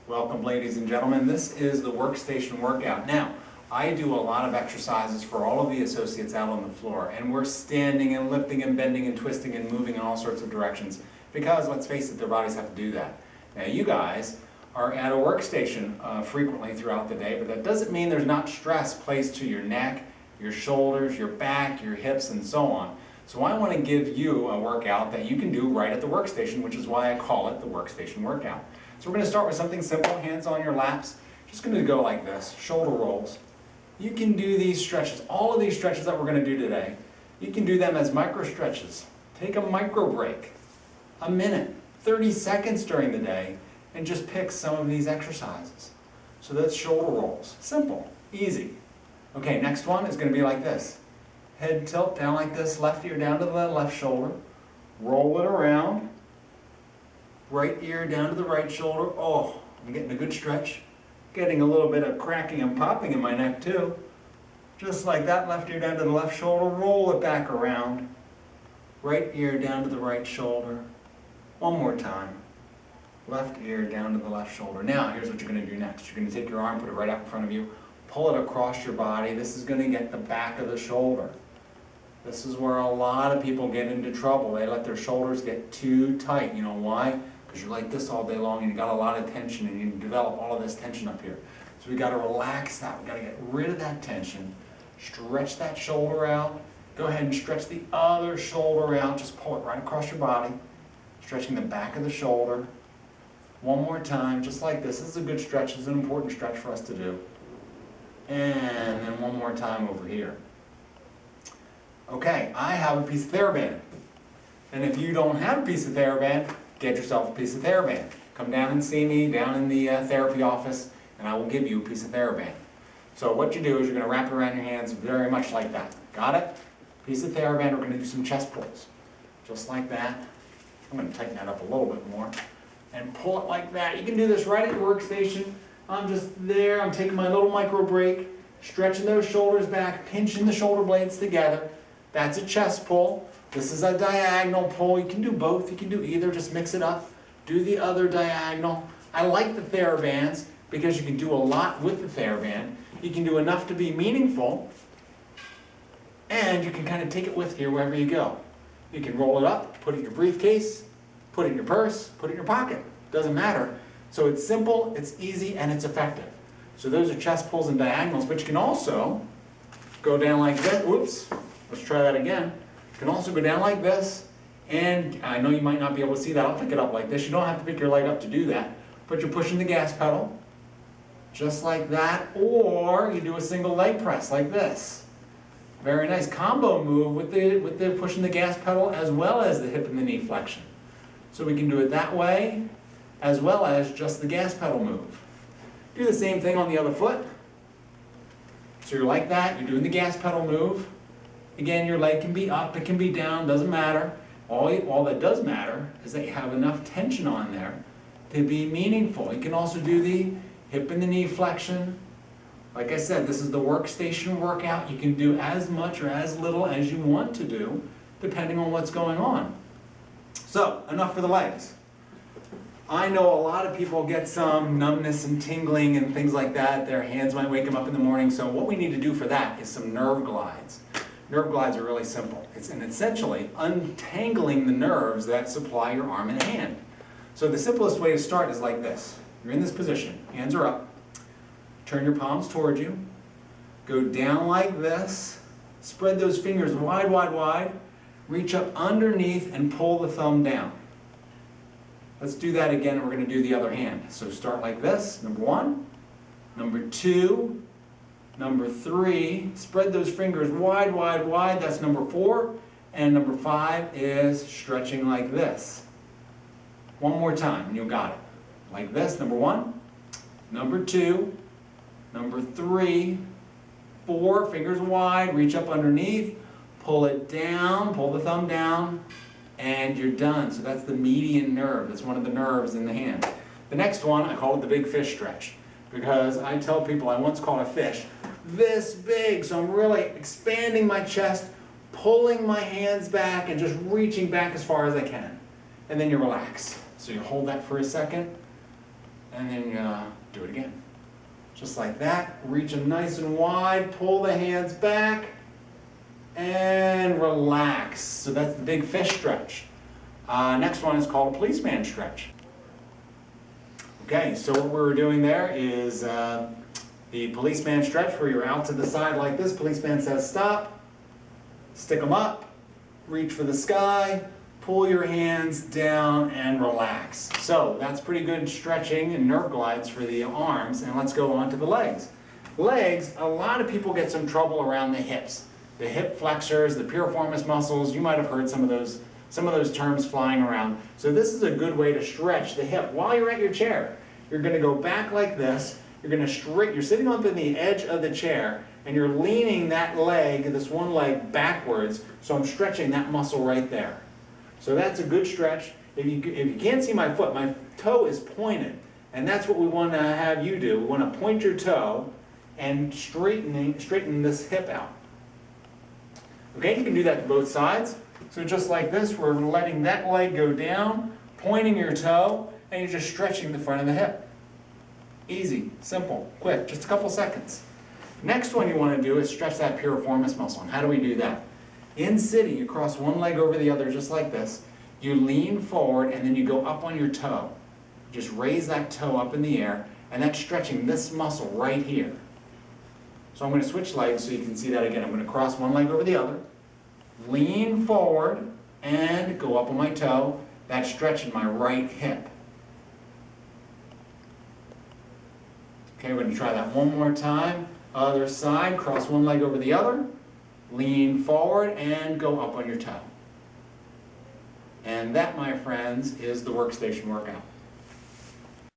Welcome, ladies and gentlemen. This is the workstation workout. Now, I do a lot of exercises for all of the associates out on the floor, and we're standing and lifting and bending and twisting and moving in all sorts of directions because, let's face it, their bodies have to do that. Now, you guys are at a workstation frequently throughout the day, but that doesn't mean there's not stress placed to your neck, your shoulders, your back, your hips, and so on. So I want to give you a workout that you can do right at the workstation, which is why I call it the workstation workout. So we're going to start with something simple, hands on your laps. Just going to go like this, shoulder rolls. You can do these stretches, all of these stretches that we're going to do today. You can do them as micro stretches. Take a micro break, a minute, 30 seconds during the day, and just pick some of these exercises. So that's shoulder rolls. Simple, easy. Okay, next one is going to be like this. Head tilt down like this, left ear down to the left shoulder. Roll it around. Right ear down to the right shoulder. Oh, I'm getting a good stretch. Getting a little bit of cracking and popping in my neck too. Just like that, left ear down to the left shoulder. Roll it back around. Right ear down to the right shoulder. One more time. Left ear down to the left shoulder. Now, here's what you're going to do next. You're going to take your arm, put it right out in front of you. Pull it across your body. This is going to get the back of the shoulder. This is where a lot of people get into trouble. They let their shoulders get too tight. You know why? Because you're like this all day long and you got a lot of tension and you develop all of this tension up here. So we got to relax that. We got to get rid of that tension. Stretch that shoulder out. Go ahead and stretch the other shoulder out. Just pull it right across your body. Stretching the back of the shoulder. One more time, just like this. This is a good stretch. This is an important stretch for us to do. And then one more time over here. Okay, I have a piece of TheraBand. And if you don't have a piece of TheraBand, get yourself a piece of TheraBand. Come down and see me down in the therapy office, and I will give you a piece of TheraBand. So what you do is you're going to wrap it around your hands very much like that. Got it? Piece of TheraBand, we're going to do some chest pulls. Just like that. I'm going to tighten that up a little bit more. And pull it like that. You can do this right at your workstation. I'm just there. I'm taking my little micro break, stretching those shoulders back, pinching the shoulder blades together. That's a chest pull. This is a diagonal pull. You can do both. You can do either. Just mix it up. Do the other diagonal. I like the TheraBands because you can do a lot with the TheraBand. You can do enough to be meaningful, and you can kind of take it with you wherever you go. You can roll it up, put it in your briefcase, put it in your purse, put it in your pocket. Doesn't matter. So it's simple, it's easy, and it's effective. So those are chest pulls and diagonals, but you can also go down like this. Whoops. Let's try that again. You can also go down like this, and I know you might not be able to see that. I'll pick it up like this. You don't have to pick your leg up to do that, but you're pushing the gas pedal, just like that, or you do a single leg press like this. Very nice combo move with the pushing the gas pedal as well as the hip and the knee flexion. So we can do it that way, as well as just the gas pedal move. Do the same thing on the other foot. So you're like that, you're doing the gas pedal move. Again, your leg can be up, it can be down, doesn't matter. All that does matter is that you have enough tension on there to be meaningful. You can also do the hip and the knee flexion. Like I said, this is the workstation workout. You can do as much or as little as you want to do, depending on what's going on. So, enough for the legs. I know a lot of people get some numbness and tingling and things like that. Their hands might wake them up in the morning. So what we need to do for that is some nerve glides. Nerve glides are really simple. It's essentially untangling the nerves that supply your arm and hand. So the simplest way to start is like this. You're in this position. Hands are up. Turn your palms towards you. Go down like this. Spread those fingers wide, wide, wide. Reach up underneath and pull the thumb down. Let's do that again, and we're going to do the other hand. So start like this, number 1, number 2, number 3. Spread those fingers wide, wide, wide. That's number 4. And number 5 is stretching like this. One more time, and you got it. Like this, number 1, number 2, number 3, 4, fingers wide, reach up underneath. Pull it down, pull the thumb down, and you're done. So that's the median nerve. That's one of the nerves in the hand. The next one, I call it the big fish stretch, because I tell people I once caught a fish this big. So I'm really expanding my chest, pulling my hands back, and just reaching back as far as I can. And then you relax. So you hold that for a second, and then do it again. Just like that, reach them nice and wide, pull the hands back, and relax. So that's the big fish stretch. Next one is called a policeman stretch. Okay, so what we're doing there is the policeman stretch, where you're out to the side like this. Policeman says stop, stick them up, reach for the sky, pull your hands down and relax. So that's pretty good stretching and nerve glides for the arms, and let's go on to the legs. Legs, a lot of people get some trouble around the hips. The hip flexors, the piriformis muscles, you might have heard some of those terms flying around. So this is a good way to stretch the hip while you're at your chair. You're going to go back like this. You're sitting on the edge of the chair, and you're leaning that leg, this one leg, backwards. So I'm stretching that muscle right there. So that's a good stretch. If you can't see my foot, my toe is pointed, and that's what we want to have you do. We want to point your toe and straighten this hip out. Okay, you can do that to both sides. So just like this, we're letting that leg go down, pointing your toe, and you're just stretching the front of the hip. Easy, simple, quick, just a couple seconds. Next one you want to do is stretch that piriformis muscle. And how do we do that? In sitting, you cross one leg over the other just like this. You lean forward and then you go up on your toe. Just raise that toe up in the air, and that's stretching this muscle right here. So I'm going to switch legs so you can see that again. I'm going to cross one leg over the other, lean forward, and go up on my toe. That's stretching my right hip. Okay, we're going to try that one more time. Other side, cross one leg over the other, lean forward, and go up on your toe. And that, my friends, is the workstation workout.